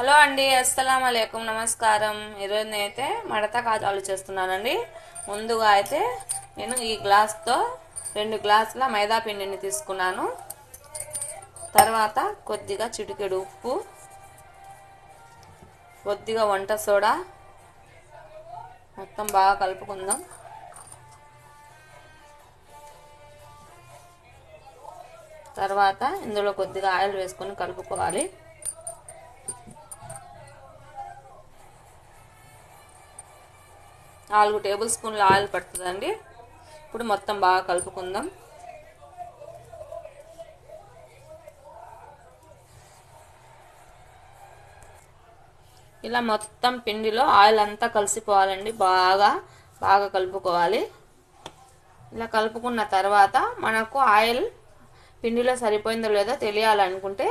Hello అండి, అస్సలం అలైకుం, నమస్కారం. ఈరోజు నేనైతే మడత కాజాలు చేస్తున్నానండి. ముందుగా అయితే నేను ఈ గ్లాస్తో 2 గ్లాసుల మైదా పిండిని తీసుకున్నాను. తర్వాత కొద్దిగా చిటికెడు ఉప్పు, కొద్దిగా వంట సోడా, మొత్తం బాగా కలుపుకుందాం. తర్వాత ఇందులో కొద్దిగా ఆయిల్ వేసుకొని కలుపుకోవాలి. 4 టేబుల్ స్పూన్ల ఆయిల్ పడుతుందండి. ఇప్పుడు మొత్తం బాగా కలుపుకుందాం. ఇలా మొత్తం పిండిలో ఆయిల్ అంతా కలిసిపోవాలండి. బాగా కలుపుకోవాలి. ఇలా కలుపుకున్న తర్వాత మనకు ఆయిల్ పిండిలో సరిపోయిందో లేదో తెలియాలనుకుంటే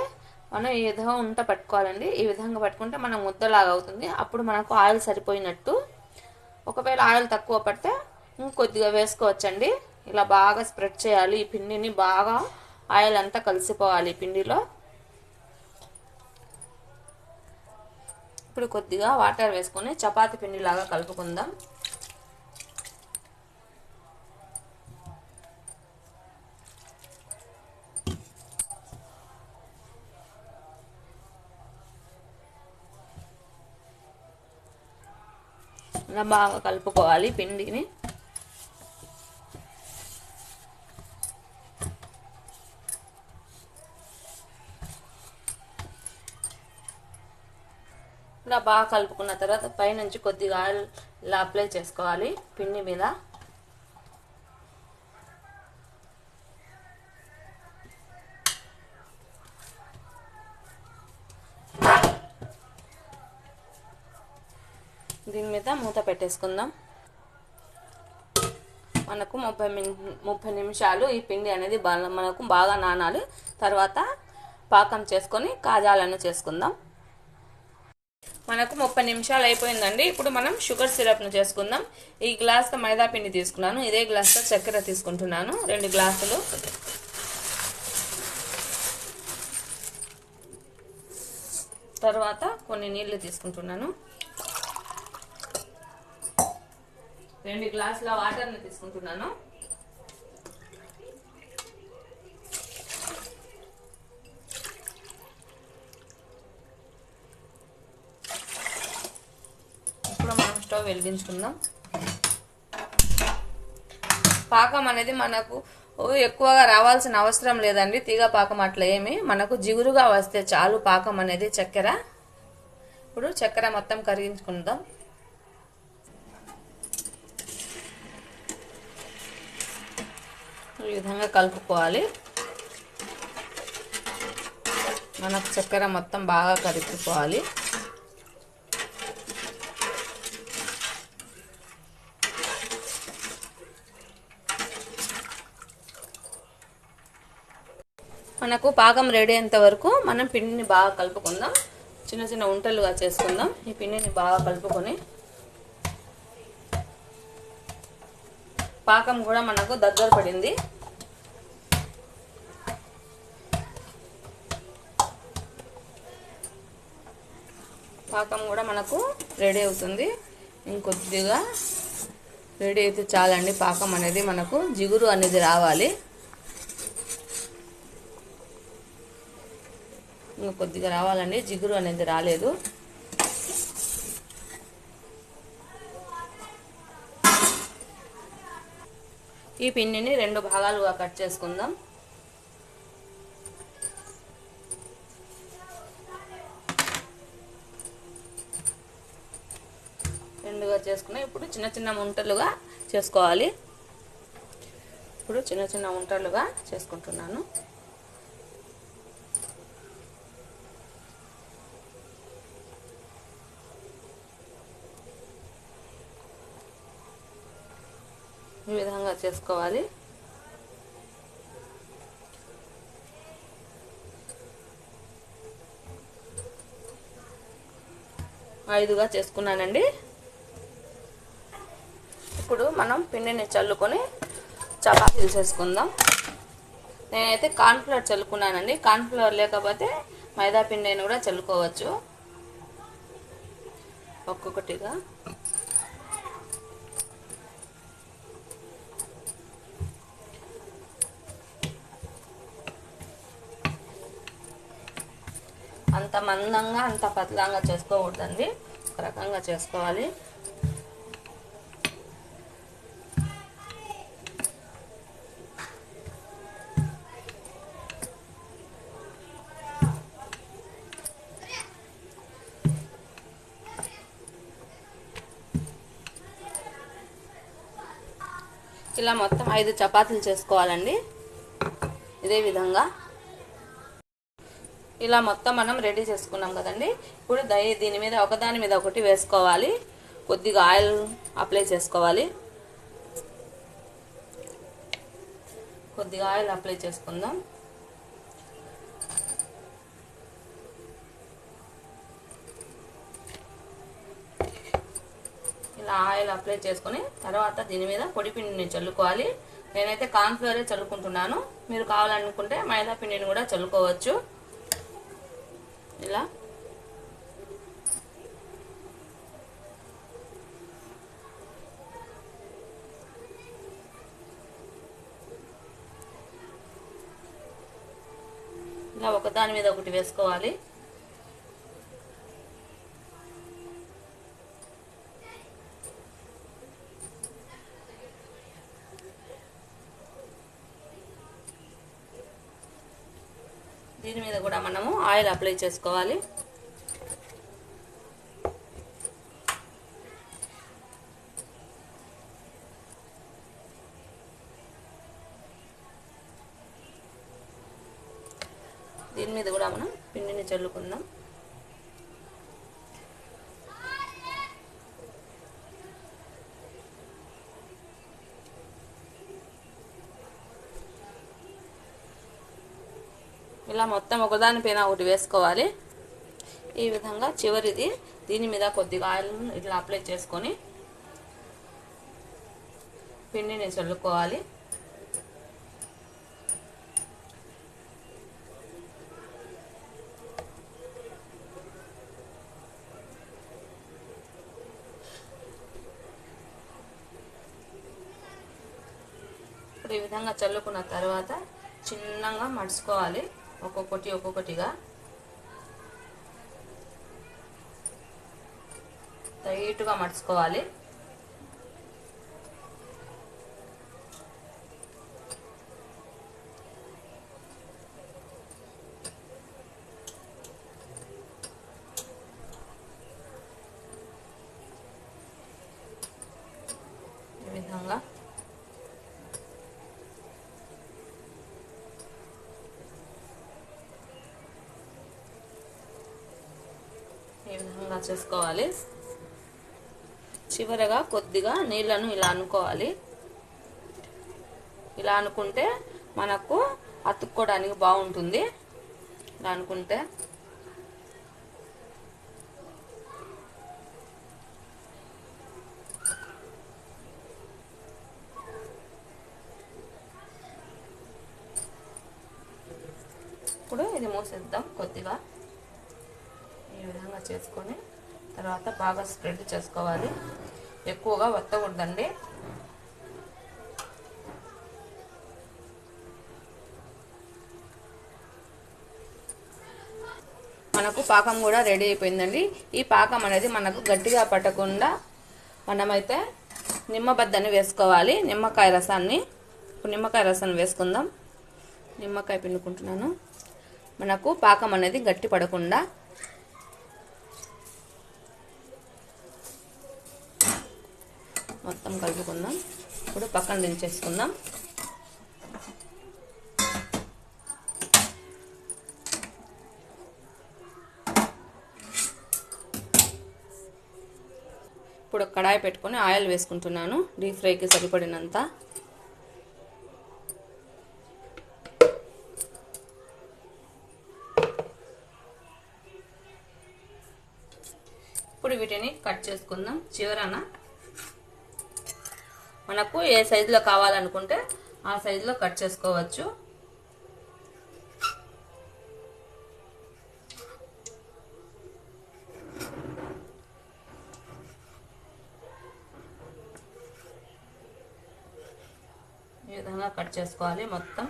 మనం ఈ విధంగా ఉంట పట్టుకోవాలండి. ఈ విధంగా పట్టుకుంటే మనం ముద్దలాగా అవుతుంది. అప్పుడు మనకు ఆయిల్ సరిపోయినట్టు. ఒకవేళ ఆయిల్ తక్కువ పడితే ఇంకొద్దిగా వేసుకోవచ్చండి. ఇలా బాగా స్ప్రెడ్ చేయాలి. ఈ పిండిని బాగా ఆయిల్ అంతా కలిసిపోవాలి పిండిలో. ఇప్పుడు కొద్దిగా వాటర్ వేసుకొని చపాతీ పిండిలాగా కలుపుకుందాం. ఇలా బాగా కలుపుకోవాలి పిండిని. ఇలా బాగా కలుపుకున్న తర్వాత పైనుంచి కొద్దిగా ఆయిల్ ఇలా అప్లై చేసుకోవాలి పిండి మీద. దీని మీద మూత పెట్టేసుకుందాం. మనకు 30 నిమిషాలు ఈ పిండి అనేది మనకు బాగా నానాలి. తర్వాత పాకం చేసుకొని కాజాలను చేసుకుందాం. మనకు 30 నిమిషాలు అయిపోయిందండి. ఇప్పుడు మనం షుగర్ సిరప్ను చేసుకుందాం. ఈ గ్లాస్తో మైదా పిండి తీసుకున్నాను. ఇదే గ్లాస్తో చక్కెర తీసుకుంటున్నాను, 2 గ్లాసులు. తర్వాత కొన్ని నీళ్లు తీసుకుంటున్నాను. 2 గ్లాసుల వాటర్ని తీసుకుంటున్నాను. ఇప్పుడు మనం స్టవ్ వెలిగించుకుందాం. పాకం అనేది మనకు ఎక్కువగా రావాల్సిన అవసరం లేదండి. తీగ పాకం అట్లా ఏమి, మనకు జిగురుగా వస్తే చాలు పాకం అనేది చక్కెర. ఇప్పుడు చక్కెర మొత్తం కరిగించుకుందాం. ఈ విధంగా కలుపుకోవాలి. మనకు చక్కెర మొత్తం బాగా కరిగిపోవాలి. మనకు పాకం రెడీ అయ్యేంత వరకు మనం పిండిని బాగా కలుపుకుందాం. చిన్న చిన్న ఉంటలుగా చేసుకుందాం. ఈ పిండిని బాగా కలుపుకొని పాకం కూడా మనకు దగ్గర పడింది. పాకం కూడా మనకు రెడీ అవుతుంది. ఇంకొద్దిగా రెడీ అయితే చాలండి. పాకం అనేది మనకు జిగురు అనేది రావాలి. కొద్దిగా రావాలండి, జిగురు అనేది రాలేదు. ఈ పిండిని 2 భాగాలుగా కట్ చేసుకుందాం. రెండుగా చేసుకుని ఇప్పుడు చిన్న చిన్న ఉంటలుగా చేసుకోవాలి. ఇప్పుడు చిన్న చిన్న ఉంటలుగా చేసుకుంటున్నాను. ఈ విధంగా చేసుకోవాలి. ఐదుగా చేసుకున్నానండి. ఇప్పుడు మనం పిండిని చల్లుకొని చపాతీలు చేసుకుందాం. నేనైతే కార్న్ఫ్లవర్ చల్లుకున్నానండి. కార్న్ఫ్లవర్ లేకపోతే మైదా పిండిని కూడా చల్లుకోవచ్చు. ఒక్కొక్కటిగా అంత మందంగా అంత పతలంగా చేసుకోకూడదండి, ఒక రకంగా చేసుకోవాలి. ఇలా మొత్తం 5 చపాతీలు చేసుకోవాలండి. ఇదే విధంగా ఇలా మొత్తం మనం రెడీ చేసుకున్నాం కదండి. ఇప్పుడు దీని మీద ఒకదాని మీద ఒకటి వేసుకోవాలి. కొద్దిగా ఆయిల్ అప్లై చేసుకోవాలి. కొద్దిగా ఆయిల్ అప్లై చేసుకుందాం. ఇలా ఆయిల్ అప్లై చేసుకొని తర్వాత దీని మీద పొడి పిండిని చల్లుకోవాలి. నేనైతే కార్న్ఫ్లోరే చల్లుకుంటున్నాను. మీరు కావాలనుకుంటే మైదా పిండిని కూడా చల్లుకోవచ్చు. ఇలా ఇలా ఒకదాని మీద ఒకటి వేసుకోవాలి. దీని మీద కూడా మనము ఆయిల్ అప్లై చేసుకోవాలి. దీని మీద కూడా మనం పిండిని చల్లుకుందాం. ఇలా మొత్తం ఒకదానిపైన ఒకటి వేసుకోవాలి. ఈ విధంగా చివరిది దీని మీద కొద్దిగా ఆయిల్ ఇట్లా అప్లై చేసుకొని పిండిని చల్లుకోవాలి. ఇప్పుడు ఈ విధంగా చల్లుకున్న తర్వాత చిన్నగా మడుచుకోవాలి. ఒక్కొక్కటిగా టైట్గా మడుచుకోవాలి. ఈ విధంగా చేసుకోవాలి. చివరగా కొద్దిగా నీళ్ళను ఇలా అనుకోవాలి. ఇలా అనుకుంటే మనకు అతుక్కోవడానికి బాగుంటుంది. ఇలా అనుకుంటే ఇప్పుడు ఇది మూసేద్దాం. కొద్దిగా ఈ విధంగా చేసుకొని తర్వాత బాగా స్ప్రెడ్ చేసుకోవాలి. ఎక్కువగా వత్తకూడదండి. మనకు పాకం కూడా రెడీ అయిపోయిందండి. ఈ పాకం అనేది మనకు గట్టిగా పట్టకుండా మనమైతే నిమ్మబద్దని వేసుకోవాలి. నిమ్మకాయ రసాన్ని ఇప్పుడు నిమ్మకాయ రసాన్ని వేసుకుందాం. నిమ్మకాయ పిండుకుంటున్నాను. మనకు పాకం అనేది గట్టి పడకుండా మొత్తం కలుపుకుందాం. ఇప్పుడు పక్కన దించేసుకుందాం. ఇప్పుడు కడాయి పెట్టుకొని ఆయిల్ వేసుకుంటున్నాను. డీప్ ఫ్రైకి సరిపడినంత. ఇప్పుడు వీటిని కట్ చేసుకుందాం. చివరన మనకు ఏ సైజులో కావాలనుకుంటే ఆ సైజులో కట్ చేసుకోవచ్చు. విధంగా కట్ చేసుకోవాలి మొత్తం.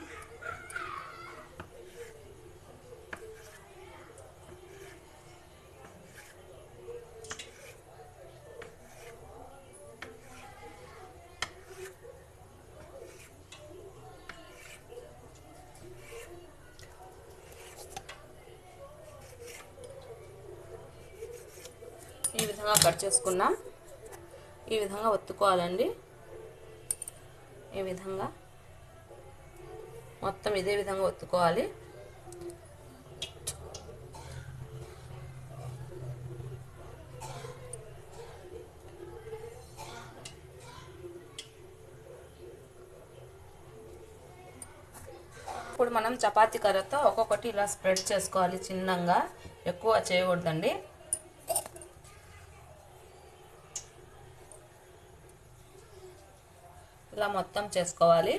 ఈ విధంగా కట్ చేసుకున్నాం. ఈ విధంగా ఒత్తుకోవాలండి. ఈ విధంగా మొత్తం ఇదే విధంగా ఒత్తుకోవాలి. ఇప్పుడు మనం చపాతీ కర్రతో ఒక్కొక్కటి ఇలా స్ప్రెడ్ చేసుకోవాలి. చిన్నగా, ఎక్కువ చేయకూడదండి. ఇలా మొత్తం చేసుకోవాలి.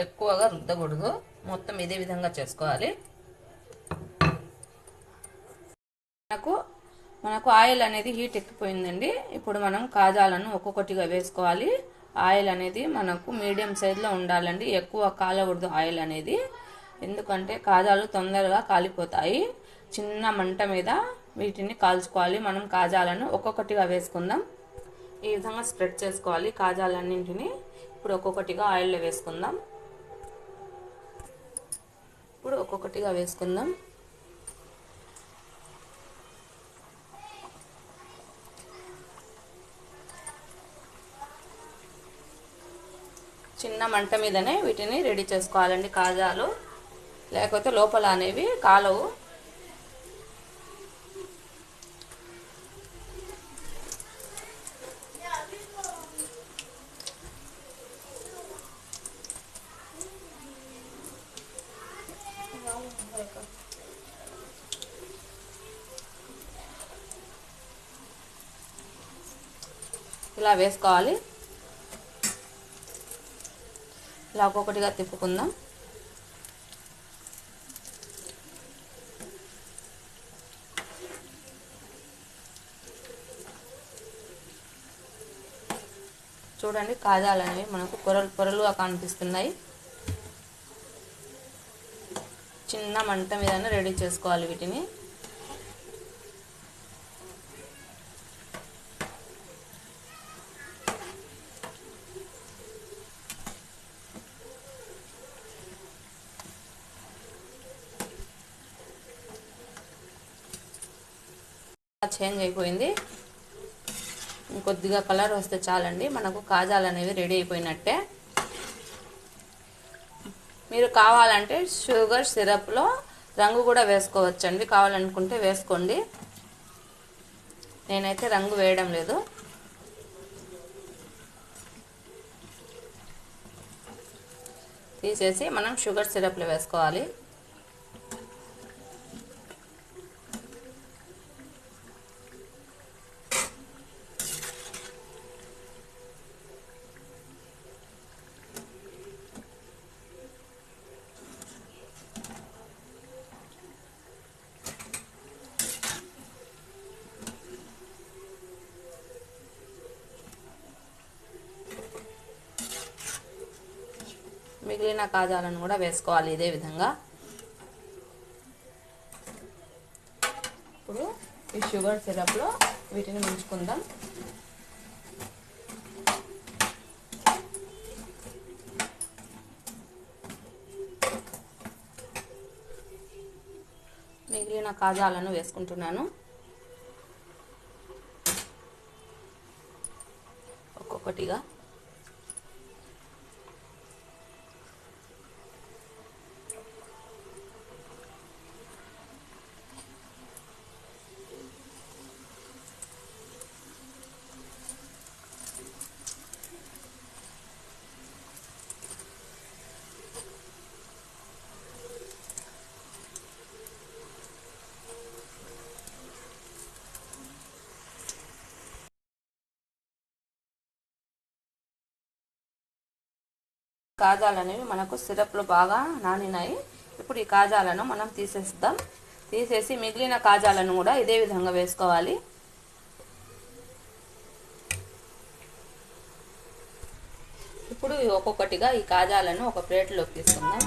ఎక్కువగా రుద్దకూడదు, మొత్తం ఇదే విధంగా చేసుకోవాలి. మనకు ఆయిల్ అనేది హీట్ ఎక్కిపోయిందండి. ఇప్పుడు మనం కాజాలను ఒక్కొక్కటిగా వేసుకోవాలి. ఆయిల్ అనేది మనకు మీడియం సైజులో ఉండాలండి, ఎక్కువ కాలకూడదు ఆయిల్ అనేది, ఎందుకంటే కాజాలు తొందరగా కాలిపోతాయి. చిన్న మంట మీద వీటిని కాల్చుకోవాలి. మనం కాజాలను ఒక్కొక్కటిగా వేసుకుందాం. ఈ విధంగా స్ప్రెడ్ చేసుకోవాలి కాజాలన్నింటినీ. ఇప్పుడు ఒక్కొక్కటిగా ఆయిల్లో వేసుకుందాం. ఇప్పుడు ఒక్కొక్కటిగా వేసుకుందాం. చిన్న మంట మీదనే వీటిని రెడీ చేసుకోవాలండి కాజాలు, లేకపోతే లోపల అనేవి కాలవు. ఇలా వేసుకోవాలి. ఇలా ఒక్కొక్కటిగా తిప్పుకుందాం. చూడండి, కాజాలు అనేవి మనకు పొరలుగా కనిపిస్తున్నాయి. చిన్న మంట మీదనే రెడీ చేసుకోవాలి వీటిని. చేంజ్ అయిపోయింది. ఇంకొద్దిగా కలర్ వస్తే చాలండి, మనకు కాజాలు అనేవి రెడీ అయిపోయినట్టే. మీరు కావాలంటే షుగర్ సిరప్లో రంగు కూడా వేసుకోవచ్చండి, కావాలనుకుంటే వేసుకోండి. నేనైతే రంగు వేయడం లేదు. తీసేసి మనం షుగర్ సిరప్లో వేసుకోవాలి. మిగిలిన కాజాలను కూడా వేసుకోవాలి ఇదే విధంగా. ఇప్పుడు ఈ షుగర్ సిరప్లో వీటిని ముంచుకుందాం. మిగిలిన కాజాలను వేసుకుంటున్నాను ఒక్కొక్కటిగా. కాజాలు అనేవి మనకు సిరప్లో బాగా నానినాయి. ఇప్పుడు ఈ కాజాలను మనం తీసేద్దాం. తీసేసి మిగిలిన కాజాలను కూడా ఇదే విధంగా వేసుకోవాలి. ఇప్పుడు ఒక్కొక్కటిగా ఈ కాజాలను ఒక ప్లేట్లోకి తీసుకుందాం.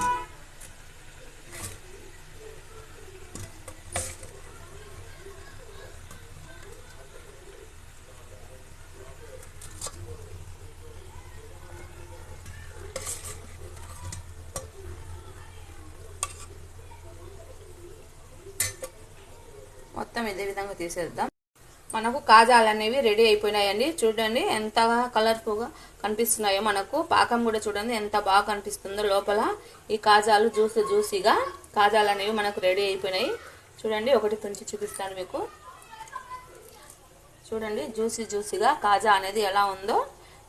మొత్తం ఇదే విధంగా తీసేద్దాం. మనకు కాజాలు అనేవి రెడీ అయిపోయినాయండి. చూడండి ఎంత కలర్ఫుల్గా కనిపిస్తున్నాయో. మనకు పాకం కూడా చూడండి ఎంత బాగా కనిపిస్తుందో. లోపల ఈ కాజాలు జ్యూసీగా కాజాలు అనేవి మనకు రెడీ అయిపోయినాయి. చూడండి ఒకటి తుంచి చూపిస్తాను మీకు. చూడండి జ్యూసీగా కాజా అనేది ఎలా ఉందో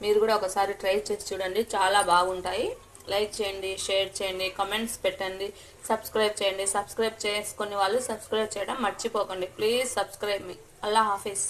మీరు కూడా ఒకసారి ట్రై చేసి చూడండి. చాలా బాగుంటాయి. లైక్ చేయండి, షేర్ చేయండి, కమెంట్స్ పెట్టండి, సబ్స్క్రైబ్ చేయండి. సబ్స్క్రైబ్ చేసుకునే వాళ్ళు సబ్స్క్రైబ్ చేయడం మర్చిపోకండి. Please subscribe me. Allah Hafeez.